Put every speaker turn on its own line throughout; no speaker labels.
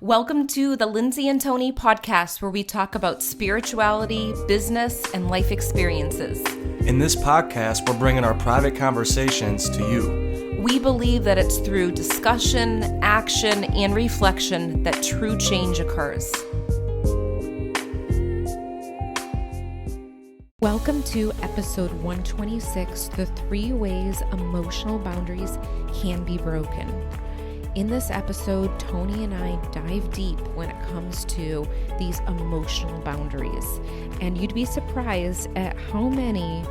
Welcome to the Lindsay and Tony podcast, where we talk about spirituality, business, and life experiences.
In this podcast, we're bringing our private conversations to you.
We believe that it's through discussion, action, and reflection that true change occurs. Welcome to episode 126, The 3 Ways Emotional Boundaries Can Be Broken. In this episode, Tony and I dive deep when it comes to these emotional boundaries. And you'd be surprised at how many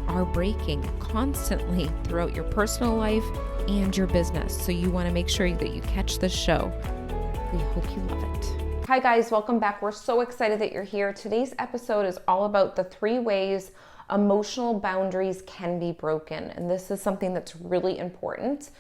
are breaking constantly throughout your personal life and your business. So you want to make sure that you catch this show. We hope you love it. Hi guys, welcome back. We're so excited that you're here. Today's episode is all about the 3 ways emotional boundaries can be broken. And this is something that's really important,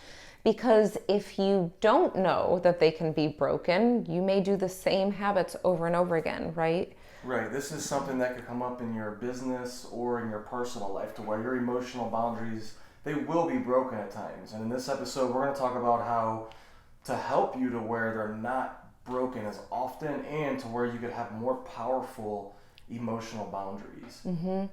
because if you don't know that they can be broken, you may do the same habits over and over again, right?
Right. This is something that could come up in your business or in your personal life, to where your emotional boundaries, they will be broken at times. And in this episode, we're going to talk about how to help you to where they're not broken as often, and to where you could have more powerful emotional boundaries.
Mm-hmm.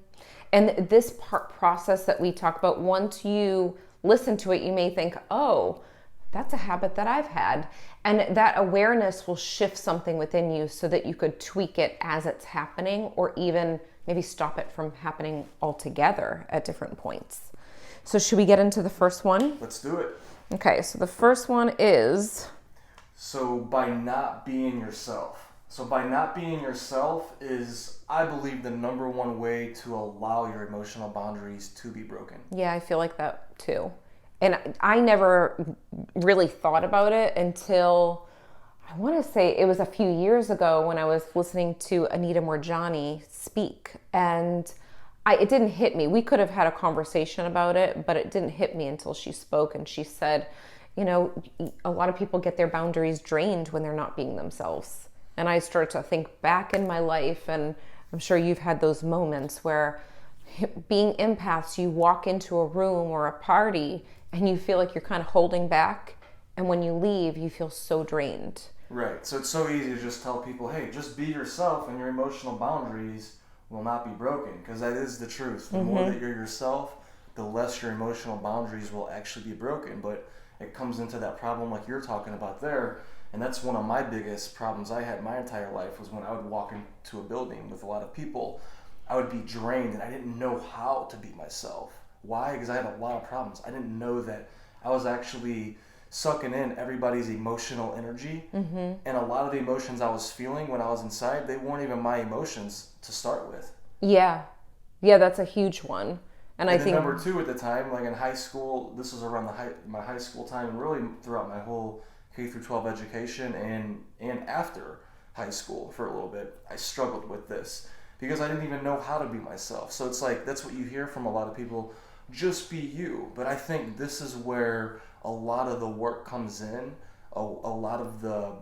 And this process that we talk about, once you listen to it, you may think, oh, that's a habit that I've had. And that awareness will shift something within you so that you could tweak it as it's happening, or even maybe stop it from happening altogether at different points. So should we get into the first one?
Let's do it.
Okay, so the first one is...
So by not being yourself. So by not being yourself is, I believe, the number one way to allow your emotional boundaries to be broken.
Yeah, I feel like that too. And I never really thought about it until, I want to say it was a few years ago, when I was listening to Anita Morjani speak. And it didn't hit me. We could have had a conversation about it, but it didn't hit me until she spoke. And she said, you know, a lot of people get their boundaries drained when they're not being themselves. And I started to think back in my life, and I'm sure you've had those moments where, being empaths, you walk into a room or a party and you feel like you're kind of holding back, and when you leave, you feel so drained.
Right. So it's so easy to just tell people, hey, just be yourself and your emotional boundaries will not be broken, because that is the truth. The more that you're yourself, the less your emotional boundaries will actually be broken. But it comes into that problem like you're talking about there. And that's one of my biggest problems I had my entire life, was when I would walk into a building with a lot of people, I would be drained and I didn't know how to be myself. Why? Because I had a lot of problems. I didn't know that I was actually sucking in everybody's emotional energy. And a lot of the emotions I was feeling when I was inside, they weren't even my emotions to start with.
Yeah, that's a huge one. And I think
number 2 at the time, like in high school, this was around my high school time, and really throughout my whole K through 12 education and after high school for a little bit, I struggled with this because I didn't even know how to be myself. So it's like, that's what you hear from a lot of people, just be you. But I think this is where a lot of the work comes in, a lot of the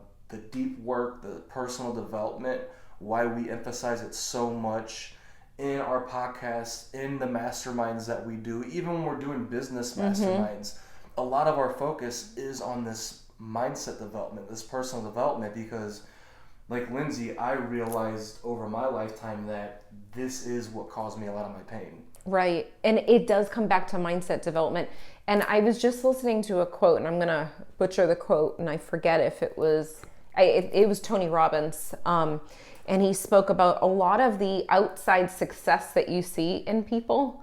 deep work, the personal development, why we emphasize it so much in our podcast, in the masterminds that we do, even when we're doing business masterminds. A lot of our focus is on this mindset development, this personal development, because like Lindsay, I realized over my lifetime that this is what caused me a lot of my pain. Right.
And it does come back to mindset development. And I was just listening to a quote, and I'm going to butcher the quote, and I forget if it was Tony Robbins. And he spoke about a lot of the outside success that you see in people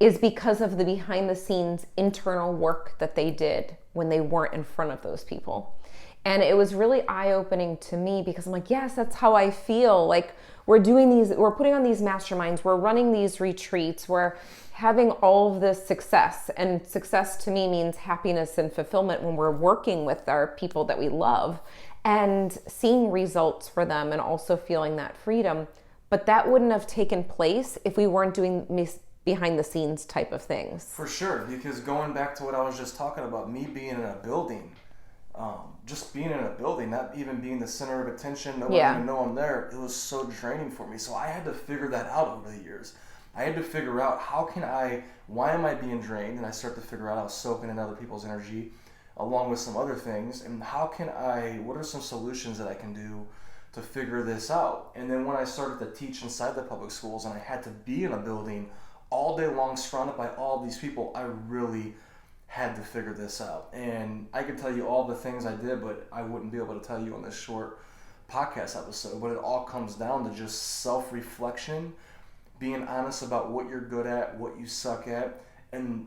is because of the behind the scenes internal work that they did when they weren't in front of those people. And it was really eye-opening to me, because I'm like, yes, that's how I feel. Like, we're putting on these masterminds, we're running these retreats, we're having all of this success. And success to me means happiness and fulfillment when we're working with our people that we love and seeing results for them, and also feeling that freedom. But that wouldn't have taken place if we weren't doing behind the scenes type of things.
For sure, because going back to what I was just talking about, me being in a building, just being in a building, not even being the center of attention, nobody even know I'm there, it was so draining for me. So I had to figure that out over the years. I had to figure out why am I being drained? And I started to figure out I was soaking in other people's energy. along with some other things. And what are some solutions that I can do to figure this out? And then when I started to teach inside the public schools and I had to be in a building all day long surrounded by all these people, I really had to figure this out. And I could tell you all the things I did, but I wouldn't be able to tell you on this short podcast episode. But it all comes down to just self-reflection, being honest about what you're good at, what you suck at, and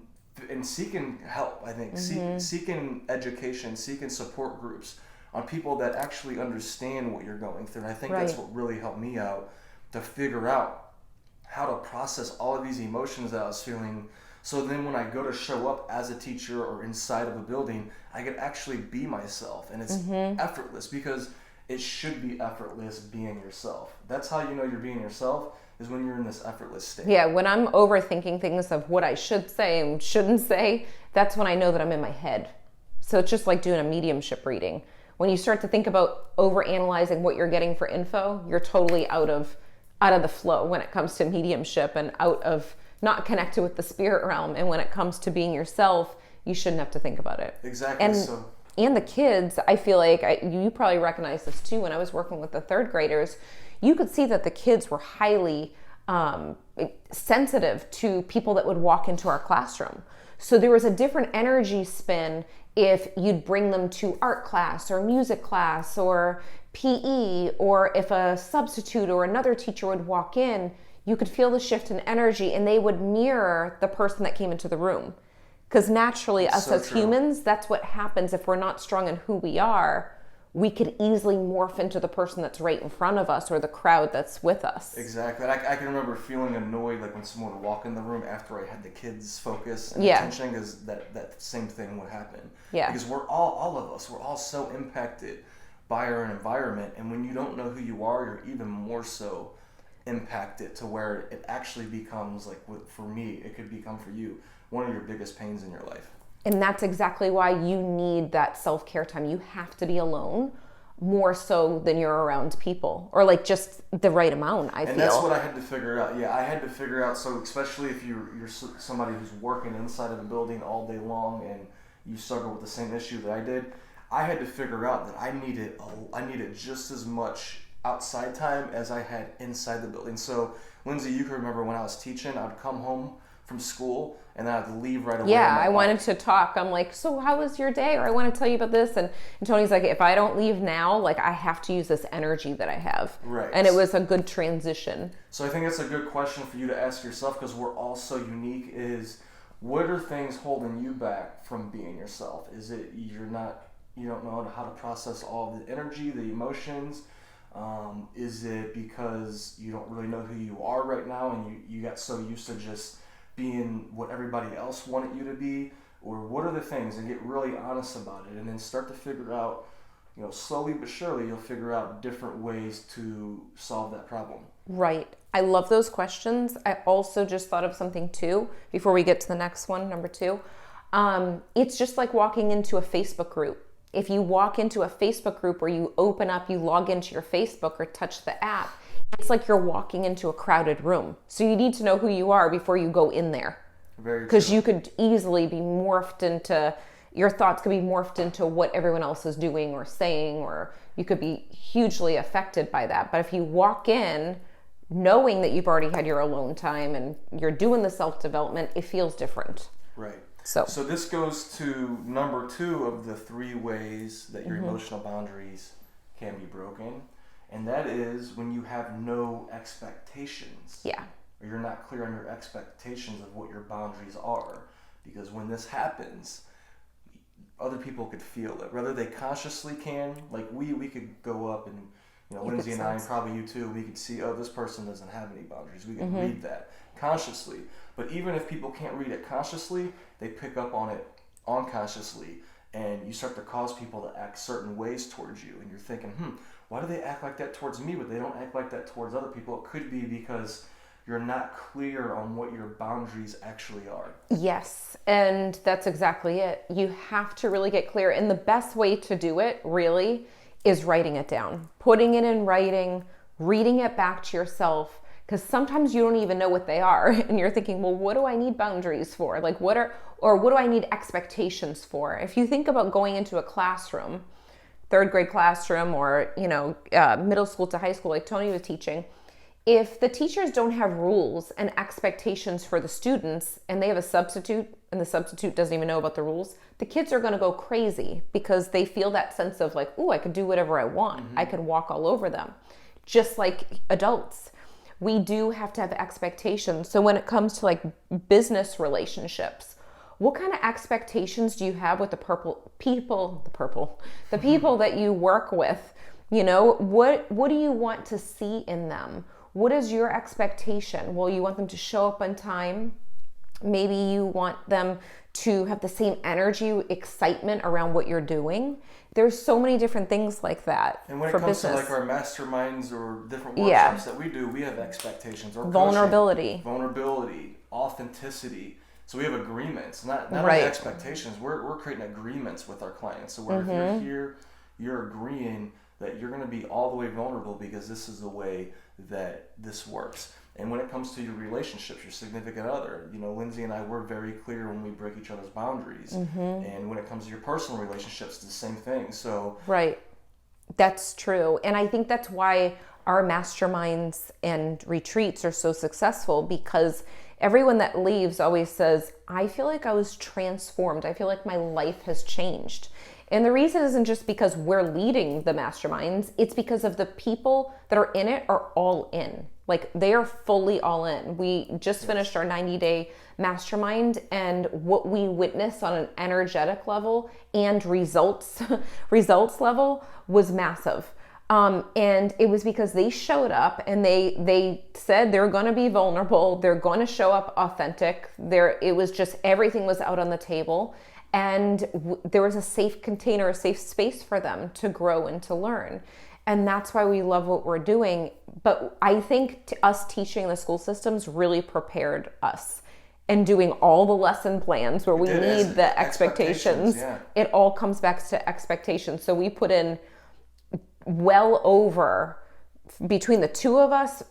seeking help. I think seeking education, seeking support groups on people that actually understand what you're going through. And I think that's what really helped me out to figure out how to process all of these emotions that I was feeling. So then when I go to show up as a teacher or inside of a building, I can actually be myself. And it's effortless, because it should be effortless being yourself. That's how you know you're being yourself, is when you're in this effortless state.
Yeah, when I'm overthinking things of what I should say and shouldn't say, that's when I know that I'm in my head. So it's just like doing a mediumship reading. When you start to think about overanalyzing what you're getting for info, you're totally out of the flow when it comes to mediumship, and out of not connected with the spirit realm. And when it comes to being yourself, you shouldn't have to think about it.
Exactly.
And the kids, I feel like, you probably recognize this too, when I was working with the third graders, you could see that the kids were highly sensitive to people that would walk into our classroom. So there was a different energy spin if you'd bring them to art class or music class or PE, or if a substitute or another teacher would walk in, you could feel the shift in energy, and they would mirror the person that came into the room. Because naturally, us as humans, that's what happens. If we're not strong in who we are, we could easily morph into the person that's right in front of us or the crowd that's with us.
Exactly. I can remember feeling annoyed, like when someone would walk in the room after I had the kids' focus and attention, because that same thing would happen.
Yeah.
Because we're all of us, we're all so impacted by our environment, and when you don't know who you are, you're even more so impacted, to where it actually becomes, like, for me, it could become for you, one of your biggest pains in your life.
And that's exactly why you need that self-care time. You have to be alone more so than you're around people, or like just the right amount, I feel.
And that's what I had to figure out. Yeah, I had to figure out, so especially if you're somebody who's working inside of a building all day long and you struggle with the same issue that I did, I had to figure out that I needed just as much outside time as I had inside the building. So, Lindsay, you can remember when I was teaching, I'd come home from school and I'd leave right away.
Yeah, I wanted to talk. I'm like, so how was your day? Or I want to tell you about this. And Tony's like, if I don't leave now, like, I have to use this energy that I have.
Right.
And it was a good transition.
So I think that's a good question for you to ask yourself, because we're all so unique, is what are things holding you back from being yourself? Is it you don't know how to process all the energy, the emotions? Is it because you don't really know who you are right now and you got so used to just being what everybody else wanted you to be? Or what are the things? And get really honest about it, and then start to figure out, slowly but surely, you'll figure out different ways to solve that problem.
Right. I love those questions. I also just thought of something too, before we get to the next one, number 2. It's just like walking into a Facebook group. If you walk into a Facebook group where you open up, you log into your Facebook or touch the app, it's like you're walking into a crowded room. So you need to know who you are before you go in there.
Very true.
Because you could easily be morphed into, your thoughts could be morphed into what everyone else is doing or saying, or you could be hugely affected by that. But if you walk in knowing that you've already had your alone time and you're doing the self-development, it feels different.
Right.
So
this goes to number 2 of the 3 ways that your emotional boundaries can be broken. And that is when you have no expectations.
Yeah.
Or you're not clear on your expectations of what your boundaries are. Because when this happens, other people could feel it. Whether they consciously can, like we could go up and, Lindsay and I, and probably you too, we could see, this person doesn't have any boundaries. We can read that consciously. But even if people can't read it consciously, they pick up on it unconsciously. And you start to cause people to act certain ways towards you. And you're thinking, why do they act like that towards me, but they don't act like that towards other people? It could be because you're not clear on what your boundaries actually are.
Yes, and that's exactly it. You have to really get clear. And the best way to do it, really, is writing it down. Putting it in writing, reading it back to yourself, because sometimes you don't even know what they are. And you're thinking, well, what do I need boundaries for? Like what do I need expectations for? If you think about going into a classroom, third grade classroom, or, middle school to high school, like Tony was teaching, if the teachers don't have rules and expectations for the students, and they have a substitute and the substitute doesn't even know about the rules, the kids are going to go crazy because they feel that sense of like, oh, I could do whatever I want. I could walk all over them. Just like adults, we do have to have expectations. So when it comes to like business relationships, what kind of expectations do you have with the people that you work with? What do you want to see in them? What is your expectation? Well, you want them to show up on time. Maybe you want them to have the same energy, excitement around what you're doing. There's so many different things like that.
And when it
for
comes
business.
to like our masterminds or different workshops that we do, we have expectations. Or
Vulnerability,
authenticity. So we have agreements, not
right.
only expectations. We're creating agreements with our clients. So if you're here, you're agreeing that you're going to be all the way vulnerable because this is the way that this works. And when it comes to your relationships, your significant other, Lindsay and I, we're very clear when we break each other's boundaries. And when it comes to your personal relationships, it's the same thing. So
right, that's true. And I think that's why our masterminds and retreats are so successful, because everyone that leaves always says, I feel like I was transformed. I feel like my life has changed. And the reason isn't just because we're leading the masterminds, it's because of the people that are in it are all in. Like they are fully all in. We just finished our 90-day mastermind, and what we witnessed on an energetic level and results level was massive. And it was because they showed up and they said they're going to be vulnerable. They're going to show up authentic. It was just, everything was out on the table. And there was a safe container, a safe space for them to grow and to learn. And that's why we love what we're doing. But I think us teaching the school systems really prepared us, and doing all the lesson plans where we need the expectations.
Yeah.
It all comes back to expectations. So we put in well over, between the two of us,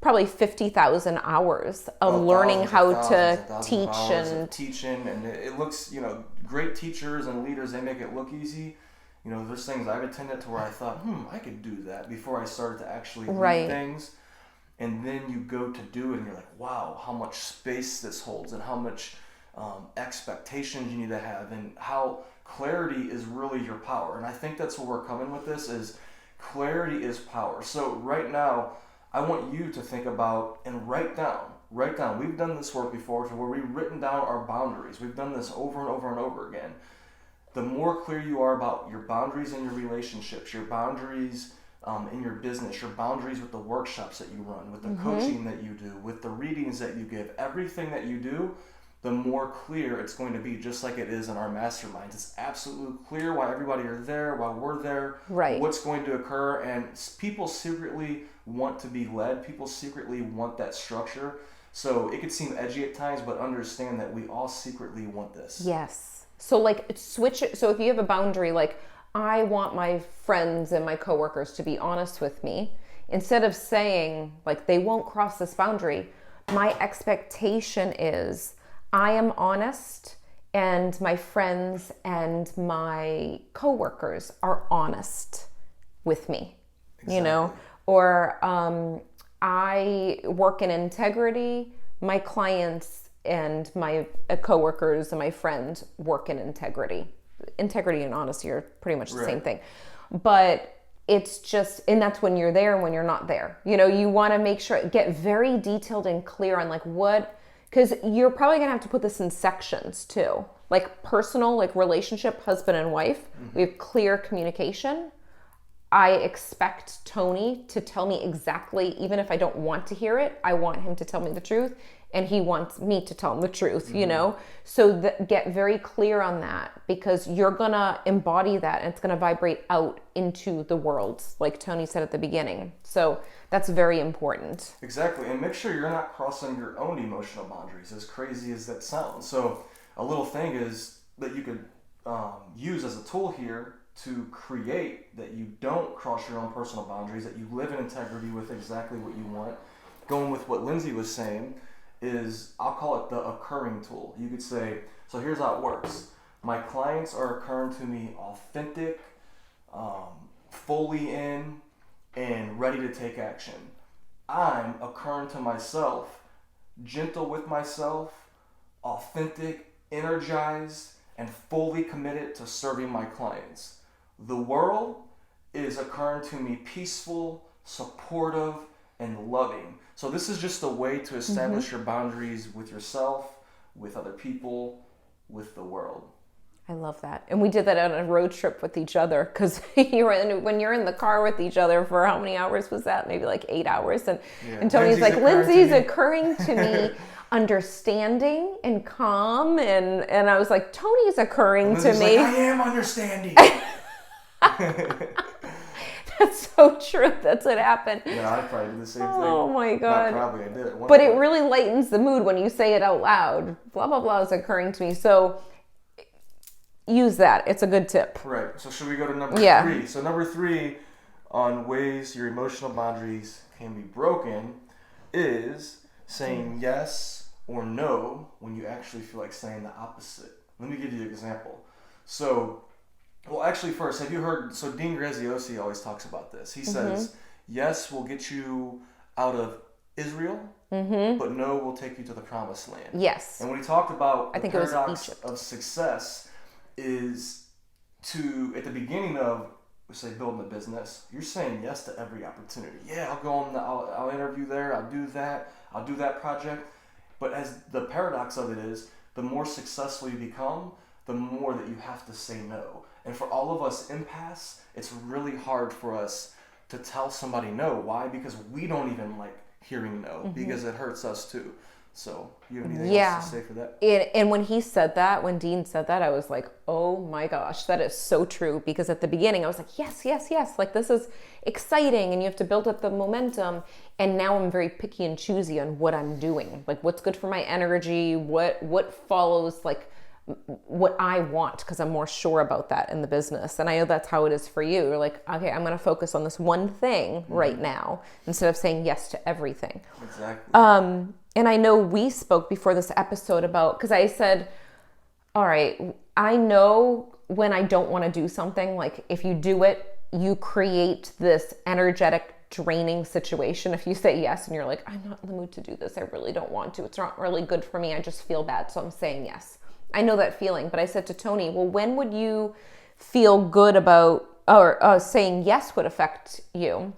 probably 50,000 hours of learning how to teach and
teaching. And it looks, great teachers and leaders, they make it look easy. There's things I've attended to where I thought, I could do that before I started to actually lead things. And then you go to do it and you're like, wow, how much space this holds, and how much expectations you need to have, and how clarity is really your power. And I think that's where we're coming with this, is clarity is power. So right now, I want you to think about and write down. We've done this work before to where we've written down our boundaries. We've done this over and over and over again. The more clear you are about your boundaries in your relationships, your boundaries in your business, your boundaries with the workshops that you run, with the coaching that you do, with the readings that you give, everything that you do, the more clear it's going to be, just like it is in our masterminds. It's absolutely clear why everybody are there, why we're there, what's going to occur. And people secretly want to be led. People secretly want that structure. So it could seem edgy at times, but understand that we all secretly want this.
Yes. So like switch it. So if you have a boundary, like I want my friends and my coworkers to be honest with me, instead of saying like they won't cross this boundary, my expectation is I am honest, and my friends and my coworkers are honest with me, or I work in integrity. My clients and my coworkers and my friends work in integrity. Integrity and honesty are pretty much the same thing. But it's just, and that's when you're there and when you're not there. You want to make sure, get very detailed and clear on like what, because you're probably going to have to put this in sections too. Like personal, like relationship, husband and wife. We have clear communication. I expect Tony to tell me exactly, even if I don't want to hear it, I want him to tell me the truth, and he wants me to tell him the truth, So get very clear on that, because you're going to embody that, and it's going to vibrate out into the world, like Tony said at the beginning. So that's very important.
Exactly. And make sure you're not crossing your own emotional boundaries, as crazy as that sounds. So a little thing is that you could use as a tool here to create that you don't cross your own personal boundaries, that you live in integrity with exactly what you want. going with what Lindsay was saying, is I'll call it the occurring tool. You could say, so here's how it works. My clients are occurring to me authentic, fully in, and ready to take action. I'm occurring to myself, gentle with myself, authentic, energized, and fully committed to serving my clients. The world is occurring to me peaceful, supportive, and loving. So this is just a way to establish your boundaries with yourself, with other people, with the world.
I love that. And we did that on a road trip with each other, because when you're in the car with each other for how many hours was that? Maybe like 8 hours. And Tony's like, Lindsay's occurring to me understanding and calm. And I was like, Tony's occurring to me.
Like, I am understanding.
That's so true. That's what happened.
Yeah, I probably did the same thing.
Oh my God.
Not probably, I did it.
But it really lightens the mood when you say it out loud. Blah, blah, blah is occurring to me. So use that. It's a good tip.
Right. So should we go to number 3? So number 3 on ways your emotional boundaries can be broken is saying yes or no when you actually feel like saying the opposite. Let me give you an example. So, well, actually first, have you heard, so Dean Graziosi always talks about this. He says, yes will get you out of Israel, but no will take you to the promised land.
Yes.
And when he talked about the paradox
Egypt.
of success, is to, at the beginning of, say, building a business, you're saying yes to every opportunity. Yeah, I'll go on, I'll interview there, I'll do that project. But as the paradox of it is, the more successful you become, the more that you have to say no. And for all of us empaths, it's really hard for us to tell somebody no. Why? Because we don't even like hearing no, because it hurts us too. So, you have anything else to say for that?
And when he said that, when Dean said that, I was like, oh my gosh, that is so true. Because at the beginning, I was like, yes, yes, yes. Like, this is exciting, and you have to build up the momentum. And now I'm very picky and choosy on what I'm doing. Like, what's good for my energy, what follows, like, what I want, because I'm more sure about that in the business. And I know that's how it is for you. You're like, okay, I'm going to focus on this one thing right now, instead of saying yes to everything.
Exactly.
And I know we spoke before this episode about, because I said, all right, I know when I don't want to do something, like if you do it, you create this energetic draining situation. If you say yes and you're like, I'm not in the mood to do this, I really don't want to, it's not really good for me, I just feel bad, so I'm saying yes. I know that feeling. But I said to Tony, well, when would you feel good about, or saying yes would affect you?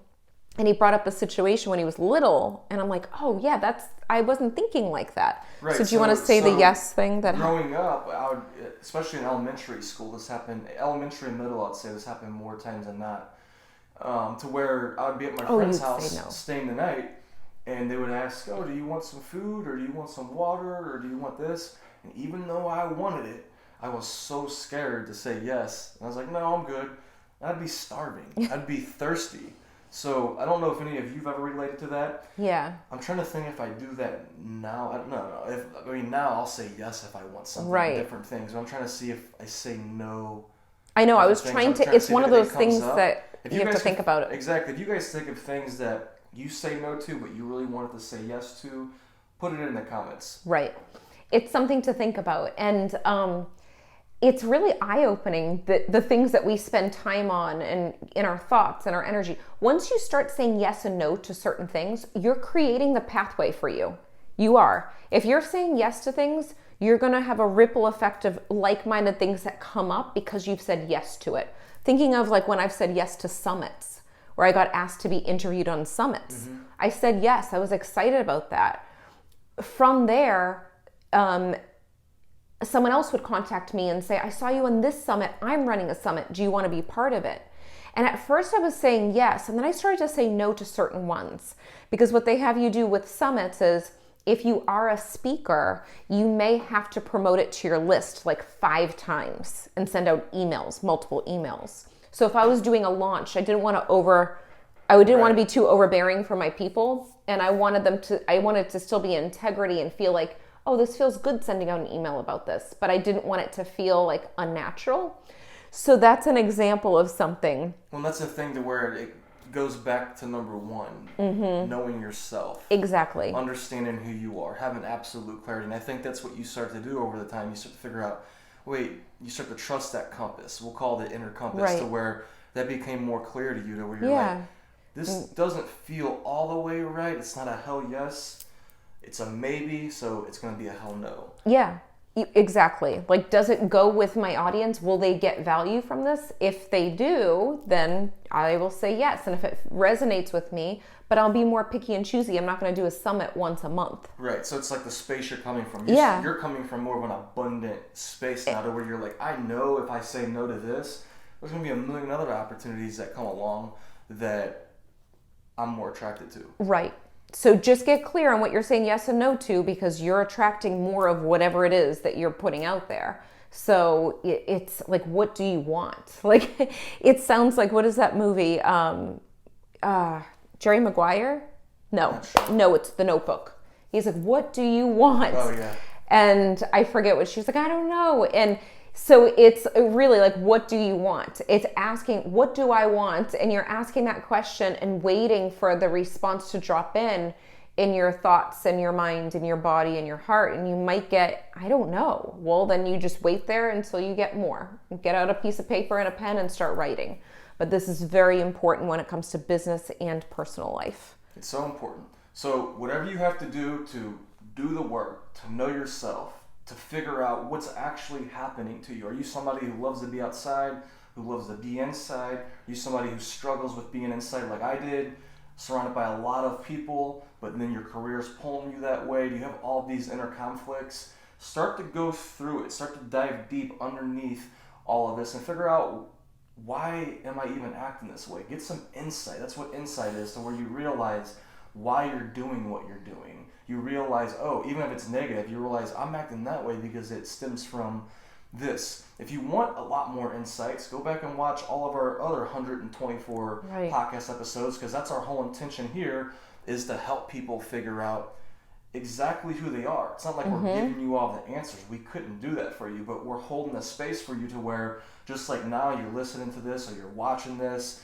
And he brought up a situation when he was little, and I'm like, oh yeah, I wasn't thinking like that.
Right.
So do you want to say the yes thing? That
growing up, I would, especially in elementary school, this happened, elementary and middle, I'd say this happened more times than not, to where I would be at my friend's house staying the night, and they would ask, oh, do you want some food, or do you want some water, or do you want this? And even though I wanted it, I was so scared to say yes. And I was like, no, I'm good. I'd be starving. I'd be thirsty. So I don't know if any of you've ever related to that.
Yeah.
I'm trying to think if I do that now. I don't know. Now I'll say yes if I want something, different things. But I'm trying to see if I say no.
I know. I was trying to. It's one of those things that you have to think about it.
Exactly. If you guys think of things that you say no to, but you really wanted to say yes to, put it in the comments.
Right. It's something to think about. And it's really eye-opening, the things that we spend time on and in our thoughts and our energy. Once you start saying yes and no to certain things, you're creating the pathway for you. You are. If you're saying yes to things, you're going to have a ripple effect of like-minded things that come up because you've said yes to it. Thinking of like when I've said yes to summits, where I got asked to be interviewed on summits. Mm-hmm. I said yes. I was excited about that. From there, someone else would contact me and say, I saw you on this summit. I'm running a summit. Do you want to be part of it? And at first I was saying yes. And then I started to say no to certain ones, because what they have you do with summits is if you are a speaker, you may have to promote it to your list like 5 times and send out emails, multiple emails. So if I was doing a launch, I didn't want to be too overbearing for my people. And I wanted it to still be integrity and feel like, oh, this feels good sending out an email about this, but I didn't want it to feel like unnatural. So that's an example of something.
Well, that's the thing to where goes back to number one, knowing yourself.
Exactly.
Understanding who you are, having absolute clarity. And I think that's what you start to do over the time. You start to figure out, you start to trust that compass. We'll call it inner compass, to where that became more clear to you, to where you're like, this doesn't feel all the way right. It's not a hell yes. It's a maybe, so it's going to be a hell no.
Yeah, exactly. Like, does it go with my audience? Will they get value from this? If they do, then I will say yes. And if it resonates with me, but I'll be more picky and choosy. I'm not going to do a summit once a month.
Right. So it's like the space you're coming from. You're coming from more of an abundant space now, to where you're like, I know if I say no to this, there's going to be a million other opportunities that come along that I'm more attracted to.
Right. So just get clear on what you're saying yes and no to, because you're attracting more of whatever it is that you're putting out there. So it's like, what do you want? Like, it sounds like, what is that movie? Jerry Maguire? No, it's The Notebook. He's like, what do you want?
Oh, yeah.
And I forget what she's like, I don't know. And so it's really like, what do you want? It's asking, what do I want? And you're asking that question and waiting for the response to drop in your thoughts and your mind and your body and your heart. And you might get, I don't know. Well, then you just wait there until you get more. Get out a piece of paper and a pen and start writing. But this is very important when it comes to business and personal life.
It's so important. So whatever you have to do the work, to know yourself, to figure out what's actually happening to you. Are you somebody who loves to be outside, who loves to be inside? Are you somebody who struggles with being inside like I did, surrounded by a lot of people, but then your career's pulling you that way? Do you have all these inner conflicts? Start to go through it. Start to dive deep underneath all of this and figure out, why am I even acting this way? Get some insight. That's what insight is, to where you realize why you're doing what you're doing. You realize, even if it's negative, you realize I'm acting that way because it stems from this. If you want a lot more insights, go back and watch all of our other 124 podcast episodes, because that's our whole intention here, is to help people figure out exactly who they are. It's not like we're giving you all the answers. We couldn't do that for you, but we're holding a space for you, to where, just like now you're listening to this or you're watching this,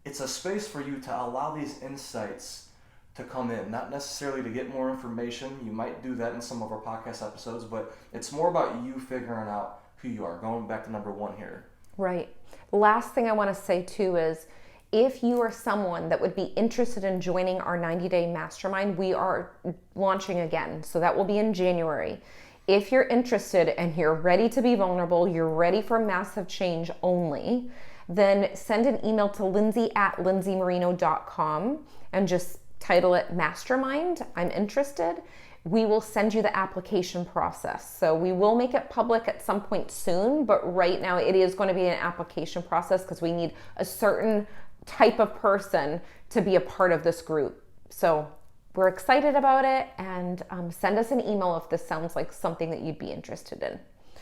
it's a space for you to allow these insights to come in, not necessarily to get more information. You might do that in some of our podcast episodes, but it's more about you figuring out who you are. Going back to number one here.
Right. Last thing I want to say too is, if you are someone that would be interested in joining our 90-day mastermind, we are launching again. So that will be in January. If you're interested and you're ready to be vulnerable, you're ready for massive change only, then send an email to lindsay@lindsaymarino.com and just title it Mastermind. I'm interested. We will send you the application process. So we will make it public at some point soon, but right now it is going to be an application process, because we need a certain type of person to be a part of this group. So we're excited about it, and send us an email if this sounds like something that you'd be interested in.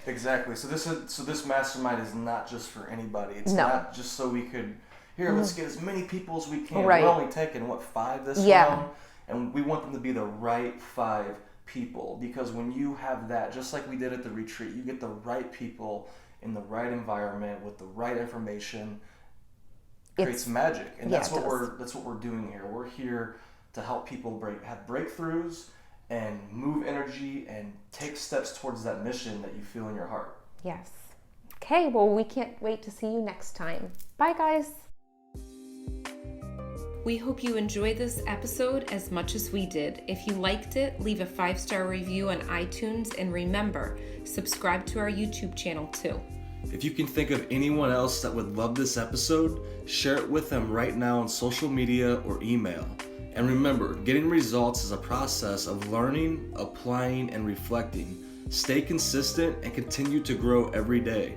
Exactly. So this mastermind is not just for anybody. It's not just so we could, let's get as many people as we can. We're only taking 5 this round, and we want them to be the right 5 people, because when you have that, just like we did at the retreat, you get the right people in the right environment with the right information. Creates magic, and that's what we're doing here. We're here to help people have breakthroughs and move energy and take steps towards that mission that you feel in your heart.
Yes. Okay, well, we can't wait to see you next time. Bye, guys. We hope you enjoyed this episode as much as we did. If you liked it, leave a 5-star review on iTunes, and remember, subscribe to our YouTube channel too.
If you can think of anyone else that would love this episode, share it with them right now on social media or email. And remember, getting results is a process of learning, applying, and reflecting. Stay consistent and continue to grow every day.